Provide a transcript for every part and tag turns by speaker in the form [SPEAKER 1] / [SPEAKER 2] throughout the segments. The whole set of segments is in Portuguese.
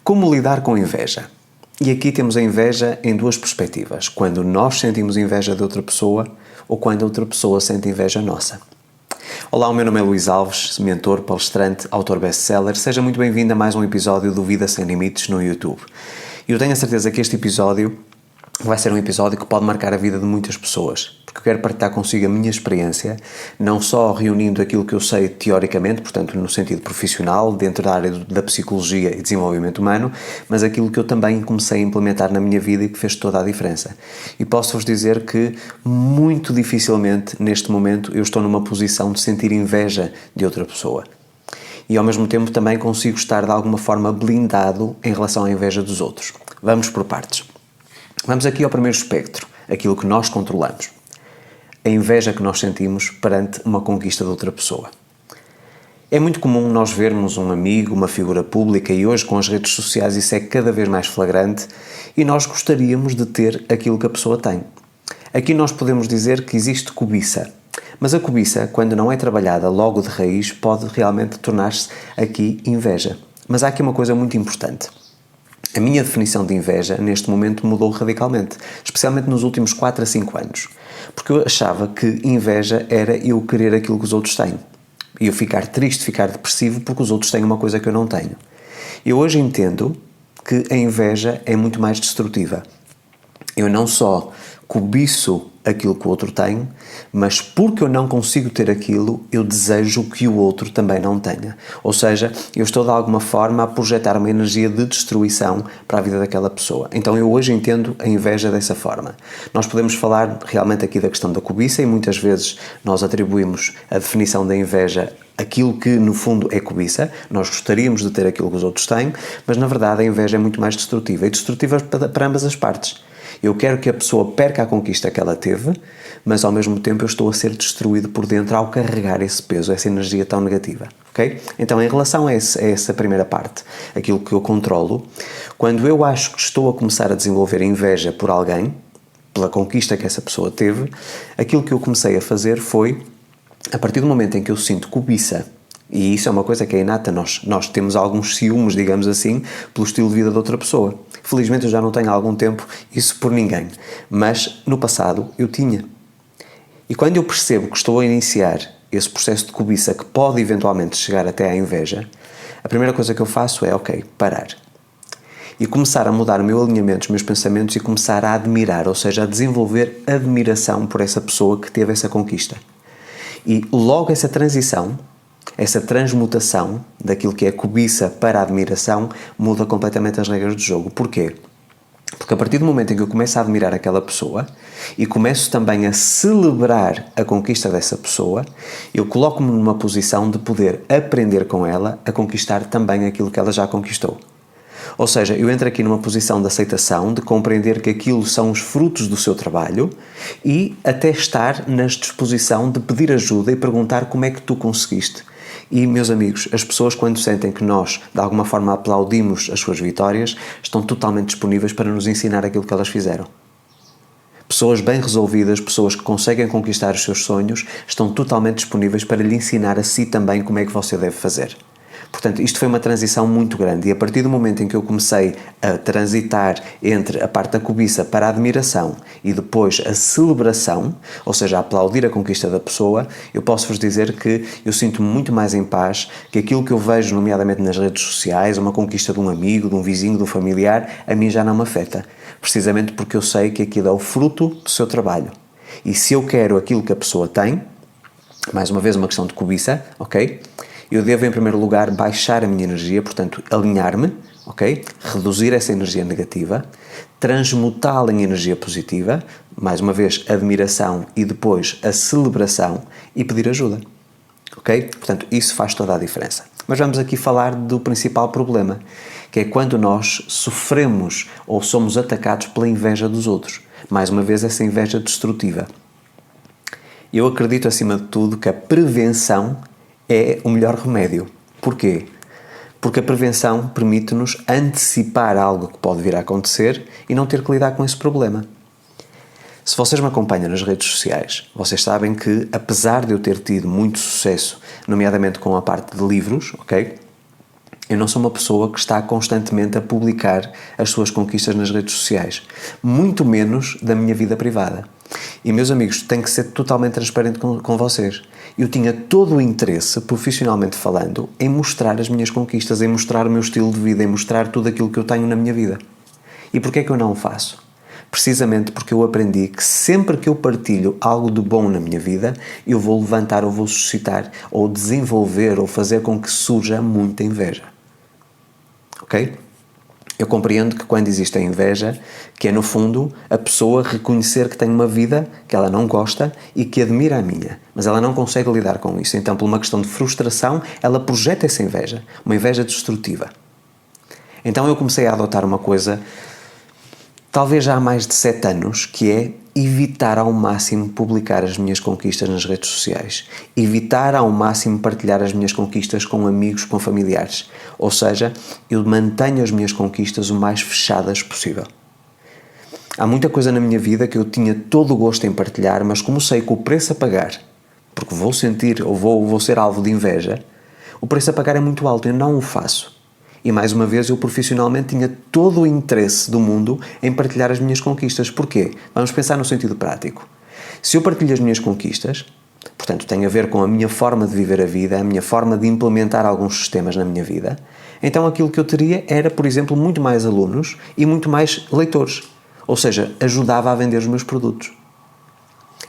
[SPEAKER 1] Como lidar com inveja? E aqui temos a inveja em duas perspectivas. Quando nós sentimos inveja de outra pessoa ou quando outra pessoa sente inveja nossa. Olá, o meu nome é Luís Alves, mentor, palestrante, autor best-seller. Seja muito bem-vindo a mais um episódio do Vida Sem Limites no YouTube. E eu tenho a certeza que este episódio vai ser um episódio que pode marcar a vida de muitas pessoas, porque eu quero partilhar consigo a minha experiência, não só reunindo aquilo que eu sei teoricamente, portanto no sentido profissional, dentro da área da psicologia e desenvolvimento humano, mas aquilo que eu também comecei a implementar na minha vida e que fez toda a diferença. E posso-vos dizer que muito dificilmente neste momento eu estou numa posição de sentir inveja de outra pessoa. E ao mesmo tempo também consigo estar de alguma forma blindado em relação à inveja dos outros. Vamos por partes. Vamos aqui ao primeiro espectro, aquilo que nós controlamos. A inveja que nós sentimos perante uma conquista de outra pessoa. É muito comum nós vermos um amigo, uma figura pública, e hoje com as redes sociais isso é cada vez mais flagrante, e nós gostaríamos de ter aquilo que a pessoa tem. Aqui nós podemos dizer que existe cobiça, mas a cobiça, quando não é trabalhada logo de raiz, pode realmente tornar-se aqui inveja. Mas há aqui uma coisa muito importante. A minha definição de inveja, neste momento, mudou radicalmente, especialmente nos últimos 4 a 5 anos, porque eu achava que inveja era eu querer aquilo que os outros têm, e eu ficar triste, ficar depressivo porque os outros têm uma coisa que eu não tenho. Eu hoje entendo que a inveja é muito mais destrutiva. Eu não só cobiço aquilo que o outro tem, mas porque eu não consigo ter aquilo, eu desejo que o outro também não tenha. Ou seja, eu estou de alguma forma a projetar uma energia de destruição para a vida daquela pessoa. Então eu hoje entendo a inveja dessa forma. Nós podemos falar realmente aqui da questão da cobiça e muitas vezes nós atribuímos a definição da inveja aquilo que no fundo é cobiça. Nós gostaríamos de ter aquilo que os outros têm, mas na verdade a inveja é muito mais destrutiva e destrutiva para ambas as partes. Eu quero que a pessoa perca a conquista que ela teve, mas ao mesmo tempo eu estou a ser destruído por dentro ao carregar esse peso, essa energia tão negativa, ok? Então, em relação a essa primeira parte, aquilo que eu controlo, quando eu acho que estou a começar a desenvolver inveja por alguém, pela conquista que essa pessoa teve, aquilo que eu comecei a fazer foi, a partir do momento em que eu sinto cobiça, e isso é uma coisa que é inata, nós temos alguns ciúmes, digamos assim, pelo estilo de vida de outra pessoa. Felizmente eu já não tenho há algum tempo isso por ninguém, mas no passado eu tinha. E quando eu percebo que estou a iniciar esse processo de cobiça que pode eventualmente chegar até à inveja, a primeira coisa que eu faço é, parar. E começar a mudar o meu alinhamento, os meus pensamentos e começar a admirar, ou seja, a desenvolver admiração por essa pessoa que teve essa conquista. E logo essa transição, essa transmutação daquilo que é cobiça para a admiração muda completamente as regras do jogo. Porquê? Porque a partir do momento em que eu começo a admirar aquela pessoa e começo também a celebrar a conquista dessa pessoa, eu coloco-me numa posição de poder aprender com ela a conquistar também aquilo que ela já conquistou. Ou seja, eu entro aqui numa posição de aceitação, de compreender que aquilo são os frutos do seu trabalho e até estar na disposição de pedir ajuda e perguntar como é que tu conseguiste. E, meus amigos, as pessoas quando sentem que nós, de alguma forma, aplaudimos as suas vitórias, estão totalmente disponíveis para nos ensinar aquilo que elas fizeram. Pessoas bem resolvidas, pessoas que conseguem conquistar os seus sonhos, estão totalmente disponíveis para lhe ensinar a si também como é que você deve fazer. Portanto, isto foi uma transição muito grande e a partir do momento em que eu comecei a transitar entre a parte da cobiça para a admiração e depois a celebração, ou seja, a aplaudir a conquista da pessoa, eu posso-vos dizer que eu sinto-me muito mais em paz, que aquilo que eu vejo, nomeadamente nas redes sociais, uma conquista de um amigo, de um vizinho, de um familiar, a mim já não me afeta, precisamente porque eu sei que aquilo é o fruto do seu trabalho. E se eu quero aquilo que a pessoa tem, mais uma vez uma questão de cobiça, ok? Eu devo, em primeiro lugar, baixar a minha energia, portanto, alinhar-me, ok? Reduzir essa energia negativa, transmutá-la em energia positiva, mais uma vez, admiração e depois a celebração e pedir ajuda, ok? Portanto, isso faz toda a diferença. Mas vamos aqui falar do principal problema, que é quando nós sofremos ou somos atacados pela inveja dos outros. Mais uma vez, essa inveja destrutiva. Eu acredito, acima de tudo, que a prevenção é o melhor remédio. Porquê? Porque a prevenção permite-nos antecipar algo que pode vir a acontecer e não ter que lidar com esse problema. Se vocês me acompanham nas redes sociais, vocês sabem que, apesar de eu ter tido muito sucesso, nomeadamente com a parte de livros, ok? Eu não sou uma pessoa que está constantemente a publicar as suas conquistas nas redes sociais, muito menos da minha vida privada. E, meus amigos, tenho que ser totalmente transparente com vocês. Eu tinha todo o interesse, profissionalmente falando, em mostrar as minhas conquistas, em mostrar o meu estilo de vida, em mostrar tudo aquilo que eu tenho na minha vida. E porquê é que eu não o faço? Precisamente porque eu aprendi que sempre que eu partilho algo de bom na minha vida, eu vou levantar ou vou suscitar, ou desenvolver, ou fazer com que surja muita inveja. Ok? Eu compreendo que quando existe a inveja, que é no fundo a pessoa reconhecer que tem uma vida que ela não gosta e que admira a minha, mas ela não consegue lidar com isso. Então, por uma questão de frustração, ela projeta essa inveja, uma inveja destrutiva. Então eu comecei a adotar uma coisa, talvez já há mais de 7 anos, que é evitar ao máximo publicar as minhas conquistas nas redes sociais. Evitar ao máximo partilhar as minhas conquistas com amigos, com familiares. Ou seja, eu mantenho as minhas conquistas o mais fechadas possível. Há muita coisa na minha vida que eu tinha todo o gosto em partilhar, mas como sei que o preço a pagar, porque vou sentir ou vou ser alvo de inveja, o preço a pagar é muito alto, eu não o faço. E mais uma vez eu profissionalmente tinha todo o interesse do mundo em partilhar as minhas conquistas. Porquê? Vamos pensar no sentido prático. Se eu partilho as minhas conquistas, portanto tem a ver com a minha forma de viver a vida, a minha forma de implementar alguns sistemas na minha vida, então aquilo que eu teria era, por exemplo, muito mais alunos e muito mais leitores. Ou seja, ajudava a vender os meus produtos.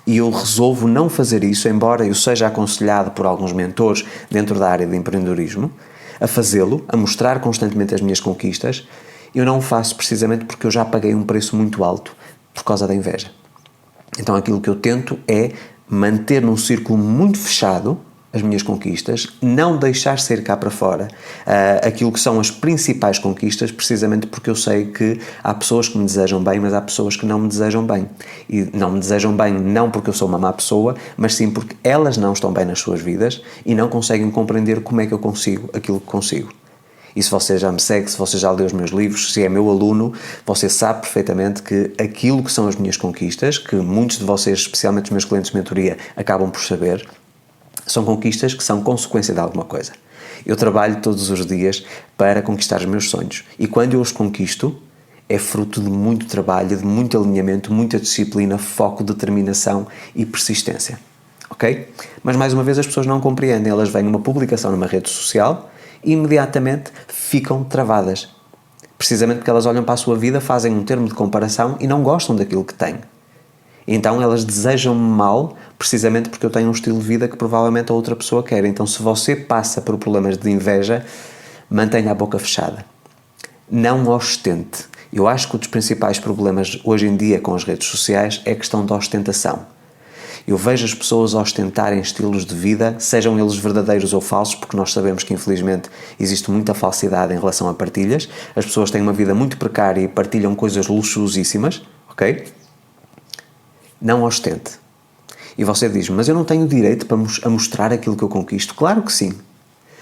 [SPEAKER 1] E eu resolvo não fazer isso, embora eu seja aconselhado por alguns mentores dentro da área de empreendedorismo, a fazê-lo, a mostrar constantemente as minhas conquistas. Eu não o faço precisamente porque eu já paguei um preço muito alto por causa da inveja. Então aquilo que eu tento é manter num círculo muito fechado as minhas conquistas, não deixar sair cá para fora aquilo que são as principais conquistas, precisamente porque eu sei que há pessoas que me desejam bem, mas há pessoas que não me desejam bem. E não me desejam bem não porque eu sou uma má pessoa, mas sim porque elas não estão bem nas suas vidas e não conseguem compreender como é que eu consigo aquilo que consigo. E se você já me segue, se você já leu os meus livros, se é meu aluno, você sabe perfeitamente que aquilo que são as minhas conquistas, que muitos de vocês, especialmente os meus clientes de mentoria, acabam por saber, são conquistas que são consequência de alguma coisa. Eu trabalho todos os dias para conquistar os meus sonhos. E quando eu os conquisto, é fruto de muito trabalho, de muito alinhamento, muita disciplina, foco, determinação e persistência. Ok? Mas mais uma vez as pessoas não compreendem. Elas veem uma publicação numa rede social e imediatamente ficam travadas. Precisamente porque elas olham para a sua vida, fazem um termo de comparação e não gostam daquilo que têm. Então elas desejam-me mal, precisamente porque eu tenho um estilo de vida que provavelmente a outra pessoa quer. Então se você passa por problemas de inveja, mantenha a boca fechada. Não ostente. Eu acho que um dos principais problemas hoje em dia com as redes sociais é a questão da ostentação. Eu vejo as pessoas ostentarem estilos de vida, sejam eles verdadeiros ou falsos, porque nós sabemos que infelizmente existe muita falsidade em relação a partilhas. As pessoas têm uma vida muito precária e partilham coisas luxuosíssimas, ok? Não ostente. E você diz, mas eu não tenho direito a mostrar aquilo que eu conquisto? Claro que sim.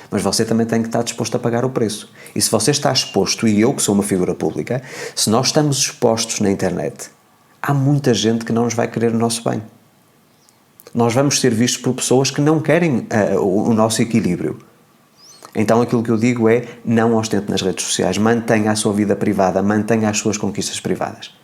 [SPEAKER 1] Mas você também tem que estar disposto a pagar o preço. E se você está exposto, e eu que sou uma figura pública, se nós estamos expostos na internet, há muita gente que não nos vai querer o nosso bem. Nós vamos ser vistos por pessoas que não querem o nosso equilíbrio. Então aquilo que eu digo é, não ostente nas redes sociais, mantenha a sua vida privada, mantenha as suas conquistas privadas.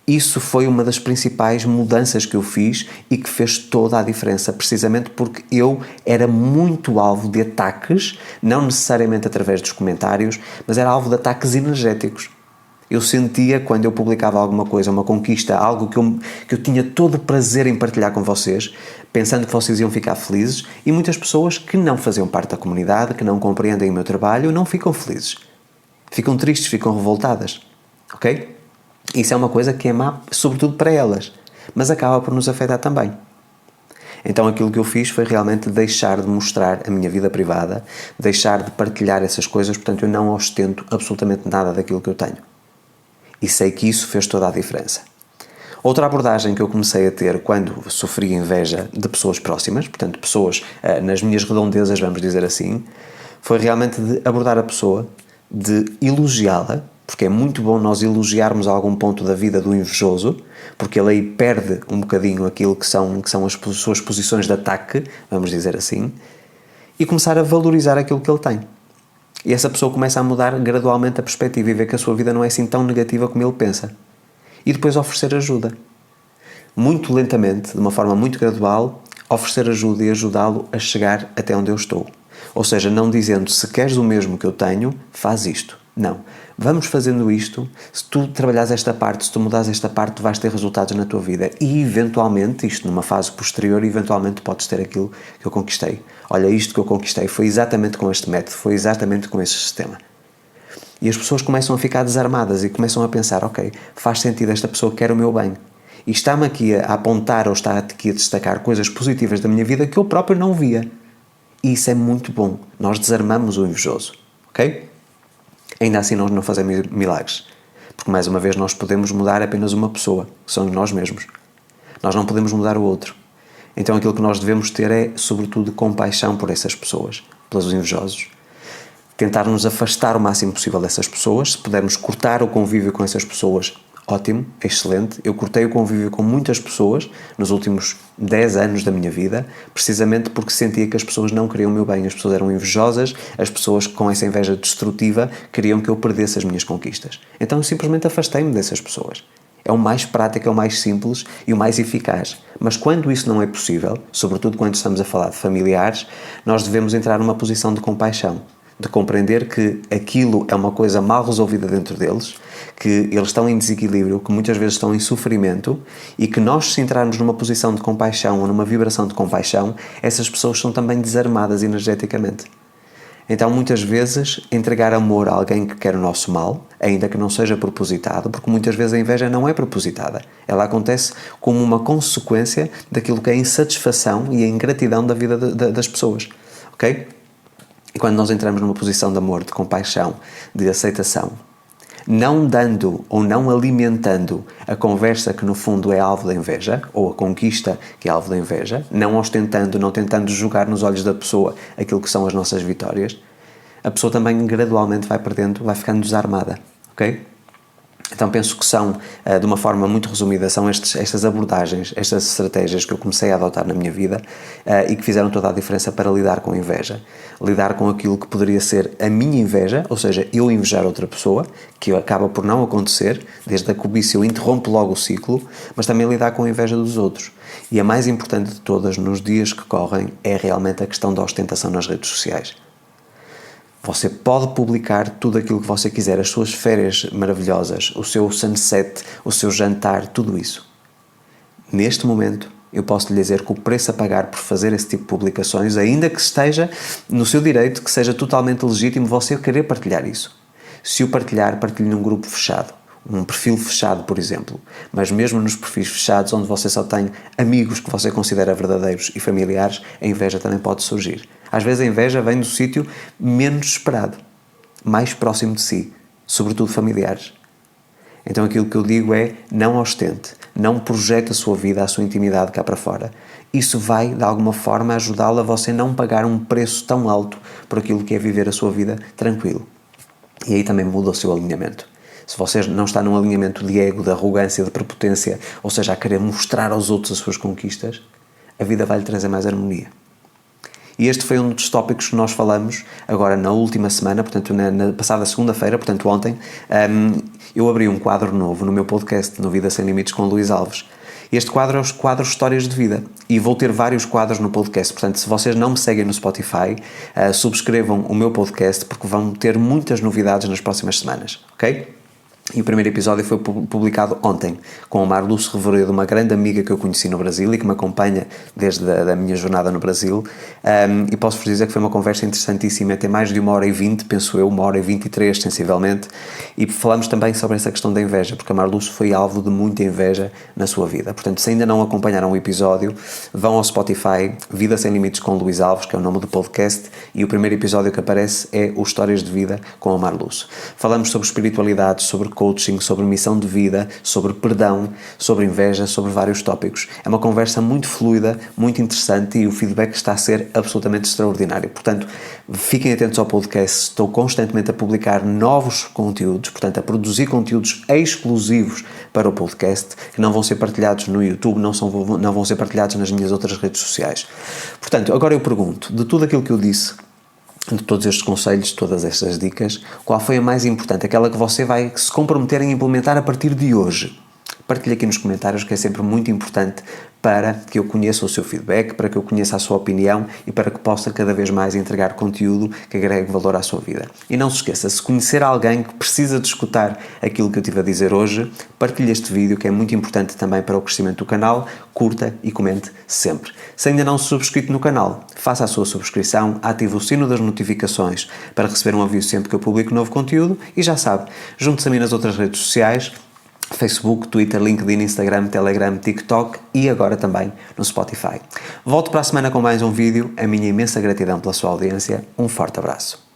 [SPEAKER 1] Isso foi uma das principais mudanças que eu fiz e que fez toda a diferença, precisamente porque eu era muito alvo de ataques, não necessariamente através dos comentários, mas era alvo de ataques energéticos. Eu sentia, quando eu publicava alguma coisa, uma conquista, algo que eu tinha todo o prazer em partilhar com vocês, pensando que vocês iam ficar felizes, e muitas pessoas que não faziam parte da comunidade, que não compreendem o meu trabalho, não ficam felizes. Ficam tristes, ficam revoltadas. Ok? Isso é uma coisa que é má, sobretudo para elas, mas acaba por nos afetar também. Então aquilo que eu fiz foi realmente deixar de mostrar a minha vida privada, deixar de partilhar essas coisas, portanto eu não ostento absolutamente nada daquilo que eu tenho. E sei que isso fez toda a diferença. Outra abordagem que eu comecei a ter quando sofri inveja de pessoas próximas, portanto pessoas nas minhas redondezas, vamos dizer assim, foi realmente de abordar a pessoa, de elogiá-la, porque é muito bom nós elogiarmos algum ponto da vida do invejoso, porque ele aí perde um bocadinho aquilo que são as suas posições de ataque, vamos dizer assim, e começar a valorizar aquilo que ele tem. E essa pessoa começa a mudar gradualmente a perspectiva e ver que a sua vida não é assim tão negativa como ele pensa. E depois oferecer ajuda. Muito lentamente, de uma forma muito gradual, oferecer ajuda e ajudá-lo a chegar até onde eu estou. Ou seja, não dizendo, se queres o mesmo que eu tenho, faz isto. Não. Vamos fazendo isto, se tu trabalhares esta parte, se tu mudares esta parte, tu vais ter resultados na tua vida. E eventualmente, isto numa fase posterior, eventualmente podes ter aquilo que eu conquistei. Olha, isto que eu conquistei foi exatamente com este método, foi exatamente com este sistema. E as pessoas começam a ficar desarmadas e começam a pensar, ok, faz sentido, esta pessoa quer o meu bem. E está-me aqui a apontar ou está aqui a destacar coisas positivas da minha vida que eu próprio não via. E isso é muito bom. Nós desarmamos o invejoso, ok? Ainda assim nós não fazemos milagres. Porque, mais uma vez, nós podemos mudar apenas uma pessoa, que somos nós mesmos. Nós não podemos mudar o outro. Então aquilo que nós devemos ter é, sobretudo, compaixão por essas pessoas, pelos invejosos. Tentar nos afastar o máximo possível dessas pessoas. Se pudermos cortar o convívio com essas pessoas, ótimo, excelente. Eu cortei o convívio com muitas pessoas nos últimos 10 anos da minha vida, precisamente porque sentia que as pessoas não queriam o meu bem, as pessoas eram invejosas, as pessoas com essa inveja destrutiva queriam que eu perdesse as minhas conquistas. Então eu simplesmente afastei-me dessas pessoas. É o mais prático, é o mais simples e o mais eficaz. Mas quando isso não é possível, sobretudo quando estamos a falar de familiares, nós devemos entrar numa posição de compaixão, de compreender que aquilo é uma coisa mal resolvida dentro deles, que eles estão em desequilíbrio, que muitas vezes estão em sofrimento e que nós, se entrarmos numa posição de compaixão ou numa vibração de compaixão, essas pessoas são também desarmadas energeticamente. Então, muitas vezes, entregar amor a alguém que quer o nosso mal, ainda que não seja propositado, porque muitas vezes a inveja não é propositada. Ela acontece como uma consequência daquilo que é a insatisfação e a ingratidão da vida das pessoas. Ok? E quando nós entramos numa posição de amor, de compaixão, de aceitação, não dando ou não alimentando a conversa que no fundo é alvo da inveja, ou a conquista que é alvo da inveja, não ostentando, não tentando jogar nos olhos da pessoa aquilo que são as nossas vitórias, a pessoa também gradualmente vai perdendo, vai ficando desarmada, ok? Então penso que são, de uma forma muito resumida, são estas abordagens, estas estratégias que eu comecei a adotar na minha vida e que fizeram toda a diferença para lidar com a inveja. Lidar com aquilo que poderia ser a minha inveja, ou seja, eu invejar outra pessoa, que acaba por não acontecer, desde a cobiça eu interrompo logo o ciclo, mas também lidar com a inveja dos outros. E a mais importante de todas nos dias que correm é realmente a questão da ostentação nas redes sociais. Você pode publicar tudo aquilo que você quiser, as suas férias maravilhosas, o seu sunset, o seu jantar, tudo isso. Neste momento, eu posso lhe dizer que o preço a pagar por fazer esse tipo de publicações, ainda que esteja no seu direito, que seja totalmente legítimo você querer partilhar isso. Se o partilhar, partilhe num grupo fechado. Um perfil fechado, por exemplo. Mas mesmo nos perfis fechados, onde você só tem amigos que você considera verdadeiros e familiares, a inveja também pode surgir. Às vezes a inveja vem do sítio menos esperado, mais próximo de si, sobretudo familiares. Então aquilo que eu digo é, não ostente, não projete a sua vida, a sua intimidade cá para fora. Isso vai, de alguma forma, ajudá-lo a você não pagar um preço tão alto por aquilo que é viver a sua vida tranquilo. E aí também muda o seu alinhamento. Se você não está num alinhamento de ego, de arrogância, de prepotência, ou seja, a querer mostrar aos outros as suas conquistas, a vida vai lhe trazer mais harmonia. E este foi um dos tópicos que nós falamos agora na última semana, portanto na passada segunda-feira, portanto ontem, eu abri um quadro novo no meu podcast, no Vida Sem Limites com Luís Alves. Este quadro é os quadros Histórias de Vida e vou ter vários quadros no podcast, portanto se vocês não me seguem no Spotify, subscrevam o meu podcast porque vão ter muitas novidades nas próximas semanas, ok? E o primeiro episódio foi publicado ontem, com a Marluce Revoredo, uma grande amiga que eu conheci no Brasil e que me acompanha desde a minha jornada no Brasil. E posso-vos dizer que foi uma conversa interessantíssima, tem mais de 1h20, penso eu, 1h23 sensivelmente. E falamos também sobre essa questão da inveja, porque a Marluce foi alvo de muita inveja na sua vida. Portanto, se ainda não acompanharam o episódio, vão ao Spotify, Vida Sem Limites com Luís Alves, que é o nome do podcast, e o primeiro episódio que aparece é o Histórias de Vida com a Marluce. Falamos sobre espiritualidade, sobre coaching, sobre missão de vida, sobre perdão, sobre inveja, sobre vários tópicos. É uma conversa muito fluida, muito interessante e o feedback está a ser absolutamente extraordinário. Portanto, fiquem atentos ao podcast, estou constantemente a publicar novos conteúdos, portanto, a produzir conteúdos exclusivos para o podcast, que não vão ser partilhados no YouTube, não vão ser partilhados nas minhas outras redes sociais. Portanto, agora eu pergunto, de tudo aquilo que eu disse, de todos estes conselhos, todas estas dicas, qual foi a mais importante? Aquela que você vai se comprometer em implementar a partir de hoje. Partilhe aqui nos comentários, que é sempre muito importante para que eu conheça o seu feedback, para que eu conheça a sua opinião e para que possa cada vez mais entregar conteúdo que agregue valor à sua vida. E não se esqueça, se conhecer alguém que precisa de escutar aquilo que eu tive a dizer hoje, partilhe este vídeo, que é muito importante também para o crescimento do canal, curta e comente sempre. Se ainda não se subscrito no canal, faça a sua subscrição, ative o sino das notificações para receber um aviso sempre que eu publico novo conteúdo e já sabe, junte-se a mim nas outras redes sociais, Facebook, Twitter, LinkedIn, Instagram, Telegram, TikTok e agora também no Spotify. Volto para a semana com mais um vídeo. A minha imensa gratidão pela sua audiência. Um forte abraço.